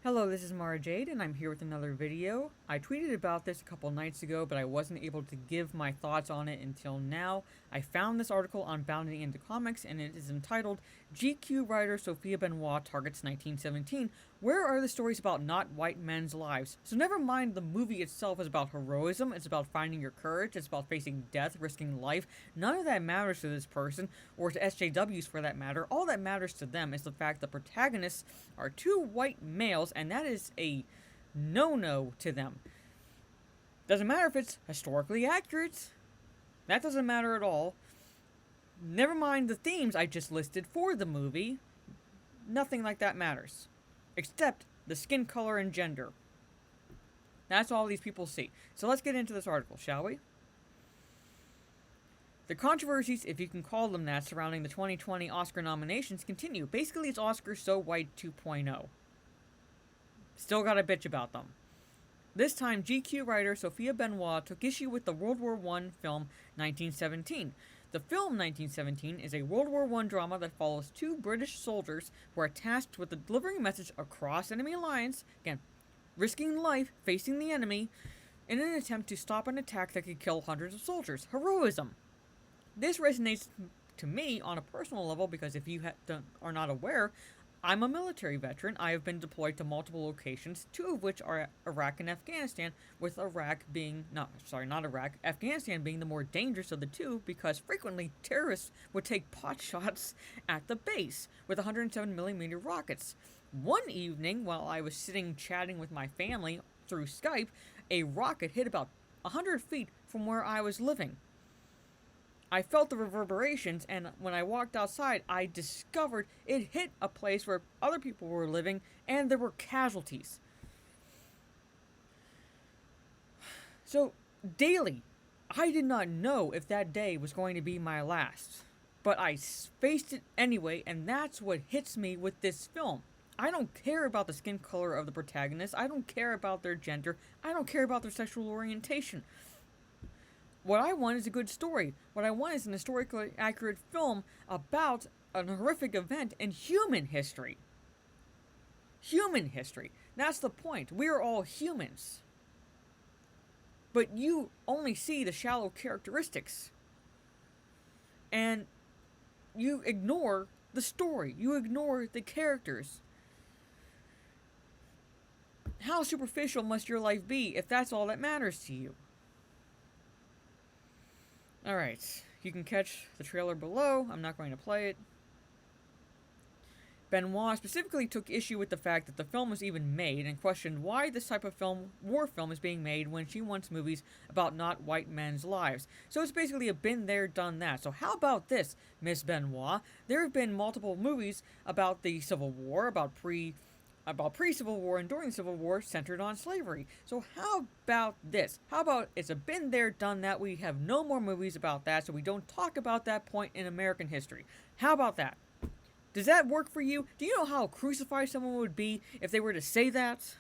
Hello, this is Mara Jade, and I'm here with another video. I tweeted about this a couple nights ago, but I wasn't able to give my thoughts on it until now. I found this article on Bounding into Comics, and it is entitled, GQ writer Sophia Benoit targets 1917. Where are the stories about not white men's lives? So never mind the movie itself is about heroism, it's about finding your courage, it's about facing death, risking life. None of that matters to this person, or to SJWs for that matter. All that matters to them is the fact the protagonists are two white males, and that is a no-no to them. Doesn't matter if it's historically accurate. That doesn't matter at all. Never mind the themes I just listed for the movie. Nothing like that matters. Except the skin color and gender. That's all these people see. So let's get into this article, shall we? The controversies, if you can call them that, surrounding the 2020 Oscar nominations continue. Basically, it's Oscar So White 2.0. Still gotta bitch about them. This time, GQ writer Sophia Benoit took issue with the World War I film 1917. The film 1917 is a World War I drama that follows two British soldiers who are tasked with delivering a message across enemy lines, again, risking life, facing the enemy, in an attempt to stop an attack that could kill hundreds of soldiers. Heroism. This resonates to me on a personal level because if you are not aware, I'm a military veteran. I have been deployed to multiple locations, two of which are Iraq and Afghanistan, with Afghanistan being the more dangerous of the two because frequently terrorists would take pot shots at the base with 107mm rockets. One evening, while I was sitting chatting with my family through Skype, a rocket hit about 100 feet from where I was living. I felt the reverberations, and when I walked outside, I discovered it hit a place where other people were living, and there were casualties. So, daily, I did not know if that day was going to be my last. But I faced it anyway, and that's what hits me with this film. I don't care about the skin color of the protagonist, I don't care about their gender, I don't care about their sexual orientation. What I want is a good story. What I want is an historically accurate film about a horrific event in human history. Human history. That's the point. We are all humans. But you only see the shallow characteristics. And you ignore the story. You ignore the characters. How superficial must your life be if that's all that matters to you? Alright, you can catch the trailer below. I'm not going to play it. Benoit specifically took issue with the fact that the film was even made and questioned why this type of war film is being made when she wants movies about not white men's lives. So it's basically a been there, done that. So how about this, Miss Benoit? There have been multiple movies about the Civil War, about pre-Civil War and during the Civil War centered on slavery. So how about this? How about it's a been there, done that, we have no more movies about that, so we don't talk about that point in American history. How about that? Does that work for you? Do you know how crucified someone would be if they were to say that?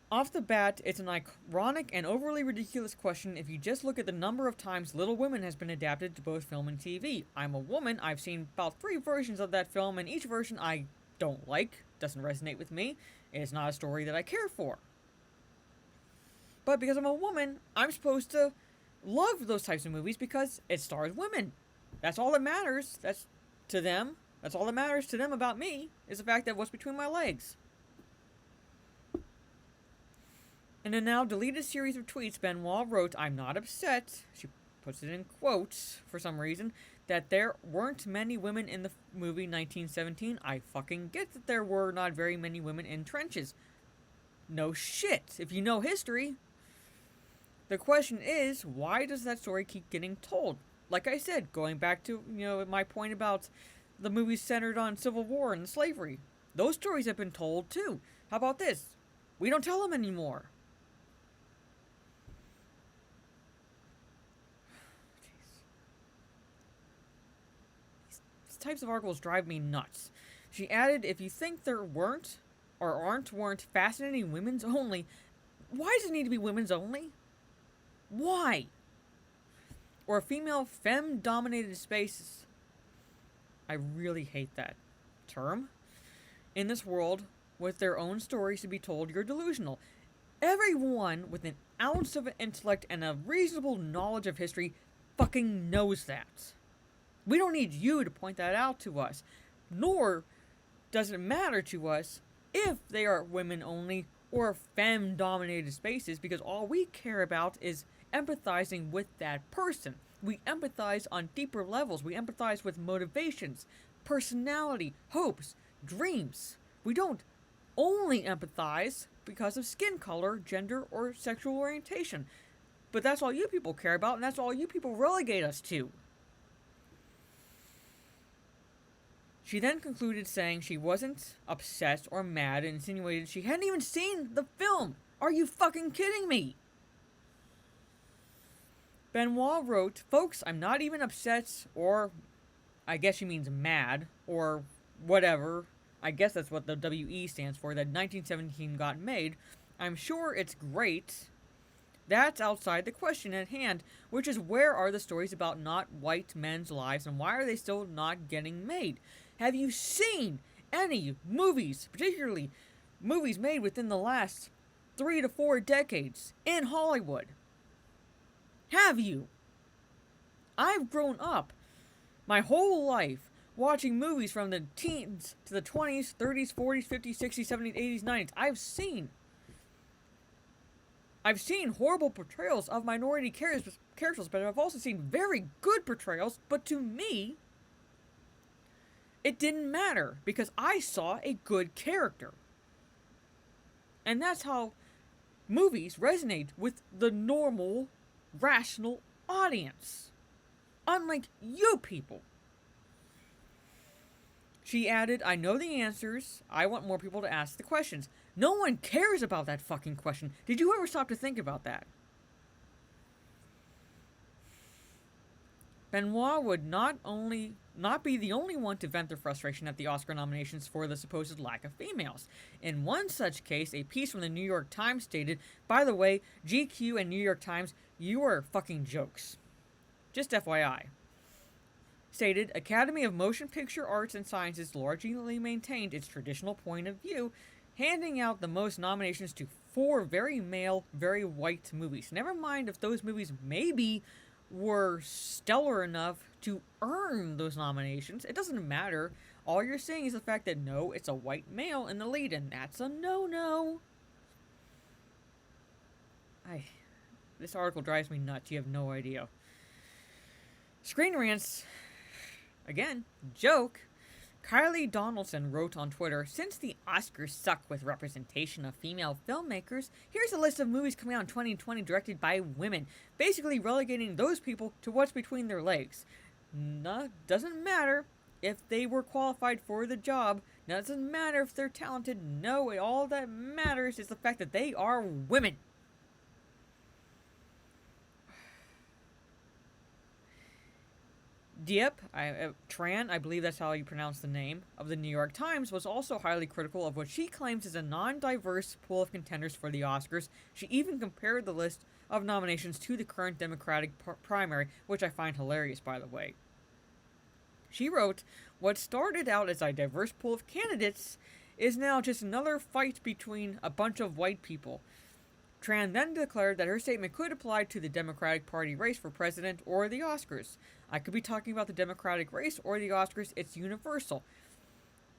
Off the bat, it's an ironic and overly ridiculous question if you just look at the number of times Little Women has been adapted to both film and TV. I'm a woman, I've seen about 3 versions of that film, and each version I don't like, doesn't resonate with me, it's not a story that I care for. But because I'm a woman, I'm supposed to love those types of movies because it stars women. That's all that matters. That's to them. That's all that matters to them about me, is the fact that what's between my legs. In a now deleted series of tweets, Benoit wrote, "I'm not upset," she puts it in quotes for some reason, "that there weren't many women in the movie 1917. I fucking get that there were not very many women in trenches. No shit, if you know history. The question is, why does that story keep getting told? Like I said, going back to, my point about the movies centered on Civil War and slavery. Those stories have been told too. How about this? We don't tell them anymore." These types of articles drive me nuts. She added, "If you think there weren't fascinating women's only, why does it need to be women's only? Why? Or female femme-dominated spaces." I really hate that. term, in this world with their own stories to be told, you're delusional. Everyone with an ounce of intellect and a reasonable knowledge of history fucking knows that. We don't need you to point that out to us. Nor does it matter to us if they are women only or femme-dominated spaces, because all we care about is empathizing with that person. We empathize on deeper levels. We empathize with motivations, personality, hopes, dreams. We don't only empathize because of skin color, gender, or sexual orientation. But that's all you people care about, and that's all you people relegate us to. She then concluded saying she wasn't upset or mad and insinuated she hadn't even seen the film. Are you fucking kidding me? Benoit wrote, "Folks, I'm not even upset, or I guess she means mad, or whatever. I guess that's what the WE stands for, that 1917 got made. I'm sure it's great. That's outside the question at hand, which is where are the stories about not white men's lives and why are they still not getting made? Have you seen any movies, particularly movies made within the last 3 to 4 decades in Hollywood? Have you? I've grown up my whole life watching movies from the teens to the 20s, 30s, 40s, 50s, 60s, 70s, 80s, 90s. I've seen horrible portrayals of minority characters, but I've also seen very good portrayals, but to me, it didn't matter because I saw a good character. And that's how movies resonate with the normal, rational audience. Unlike you people. She added, I know the answers. I want more people to ask the questions. No one cares about that fucking question. Did you ever stop to think about that? Benoit would not be the only one to vent their frustration at the Oscar nominations for the supposed lack of females. In one such case, a piece from the New York Times stated, by the way, GQ and New York Times, you are fucking jokes. Just FYI. Stated, Academy of Motion Picture Arts and Sciences largely maintained its traditional point of view, handing out the most nominations to 4 very male, very white movies. Never mind if those movies maybe were stellar enough to earn those nominations. It doesn't matter. All you're saying is the fact that no, it's a white male in the lead, and that's a no-no. This article drives me nuts. You have no idea. Screen Rant's, again, joke. Kylie Donaldson wrote on Twitter, since the Oscars suck with representation of female filmmakers, here's a list of movies coming out in 2020 directed by women, basically relegating those people to what's between their legs. Doesn't matter if they were qualified for the job, doesn't matter if they're talented, no, all that matters is the fact that they are women. Dieppe, Tran, I believe that's how you pronounce the name, of the New York Times, was also highly critical of what she claims is a non-diverse pool of contenders for the Oscars. She even compared the list of nominations to the current Democratic primary, which I find hilarious, by the way. She wrote, what started out as a diverse pool of candidates is now just another fight between a bunch of white people. Tran then declared that her statement could apply to the Democratic Party race for president or the Oscars. I could be talking about the Democratic race or the Oscars. It's universal.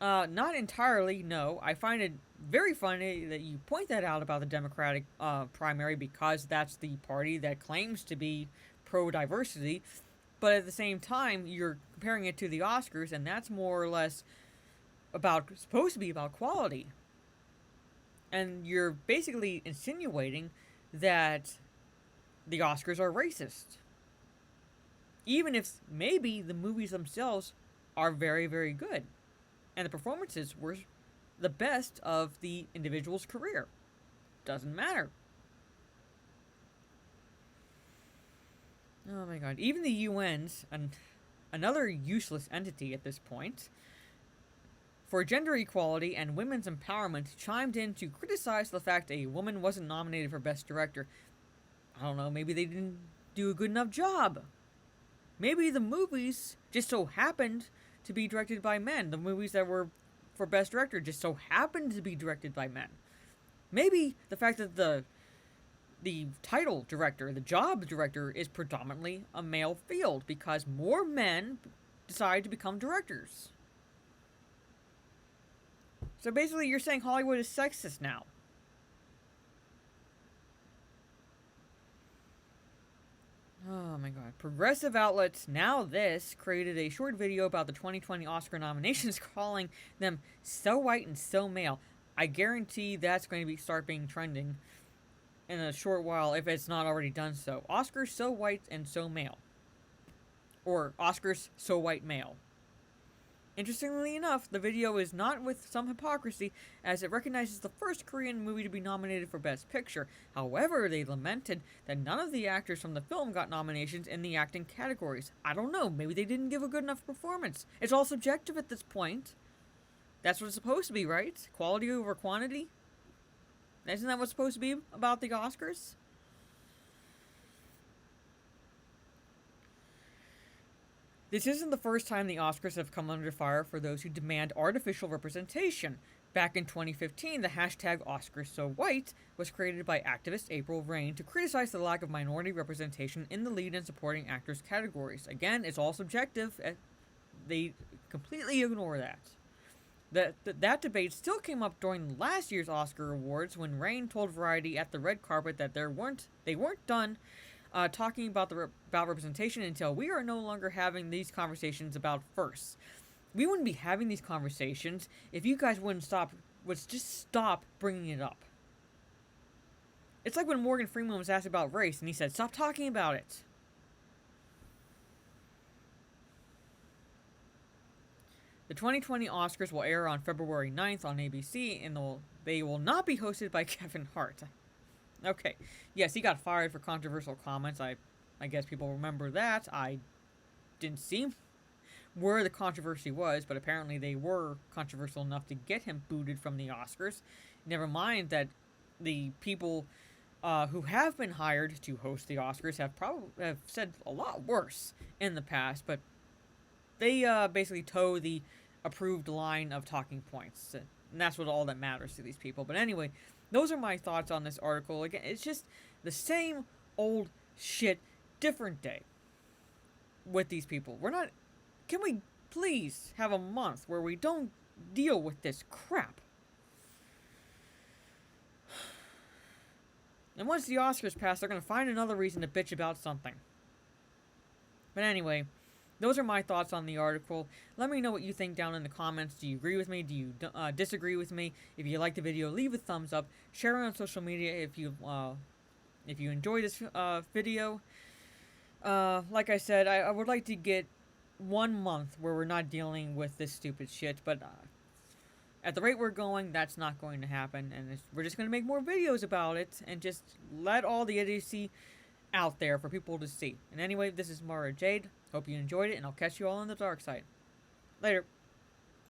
Not entirely, no. I find it very funny that you point that out about the Democratic primary because that's the party that claims to be pro-diversity. But at the same time, you're comparing it to the Oscars, and that's more or less supposed to be about quality. And you're basically insinuating that the Oscars are racist. Even if maybe the movies themselves are very, very good. And the performances were the best of the individual's career. Doesn't matter. Oh my god. Even the UN's, another useless entity at this point, for gender equality and women's empowerment, chimed in to criticize the fact a woman wasn't nominated for Best Director. I don't know, maybe they didn't do a good enough job. Maybe the movies just so happened to be directed by men. The movies that were for Best Director just so happened to be directed by men. Maybe the fact that the title director, the job director, is predominantly a male field because more men decide to become directors. So basically, you're saying Hollywood is sexist now. Oh my god. Progressive outlets Now This created a short video about the 2020 Oscar nominations calling them so white and so male. I guarantee that's going to start being trending in a short while if it's not already done so. Oscars so white and so male. Or Oscars so white male. Interestingly enough, the video is not with some hypocrisy, as it recognizes the first Korean movie to be nominated for Best Picture. However, they lamented that none of the actors from the film got nominations in the acting categories. I don't know, maybe they didn't give a good enough performance. It's all subjective at this point. That's what it's supposed to be, right? Quality over quantity? Isn't that what's supposed to be about the Oscars? This isn't the first time the Oscars have come under fire for those who demand artificial representation. Back in 2015, the hashtag #OscarsSoWhite was created by activist April Rain to criticize the lack of minority representation in the lead and supporting actors categories. Again, it's all subjective. They completely ignore that. That debate still came up during last year's Oscar Awards when Rain told Variety at the red carpet that they weren't done talking about representation until we are no longer having these conversations about firsts. We wouldn't be having these conversations if you guys would just stop bringing it up. It's like when Morgan Freeman was asked about race and he said, "Stop talking about it." The 2020 Oscars will air on February 9th on ABC, and they will not be hosted by Kevin Hart. Okay, yes, he got fired for controversial comments. I guess people remember that. I didn't see where the controversy was, but apparently they were controversial enough to get him booted from the Oscars. Never mind that the people who have been hired to host the Oscars have said a lot worse in the past, but they basically toe the approved line of talking points, and that's what all that matters to these people. But anyway, those are my thoughts on this article. Again, it's just the same old shit, different day with these people. Can we please have a month where we don't deal with this crap? And once the Oscars pass, they're going to find another reason to bitch about something. But anyway, those are my thoughts on the article. Let me know what you think down in the comments. Do you agree with me? Do you disagree with me? If you like the video, leave a thumbs up. Share it on social media if you enjoy this video. Like I said, I would like to get 1 month where we're not dealing with this stupid shit, but at the rate we're going, that's not going to happen, and we're just going to make more videos about it and just let all the idiocy out there for people to see. And anyway, this is Mara Jade. Hope you enjoyed it, and I'll catch you all on the dark side. Later.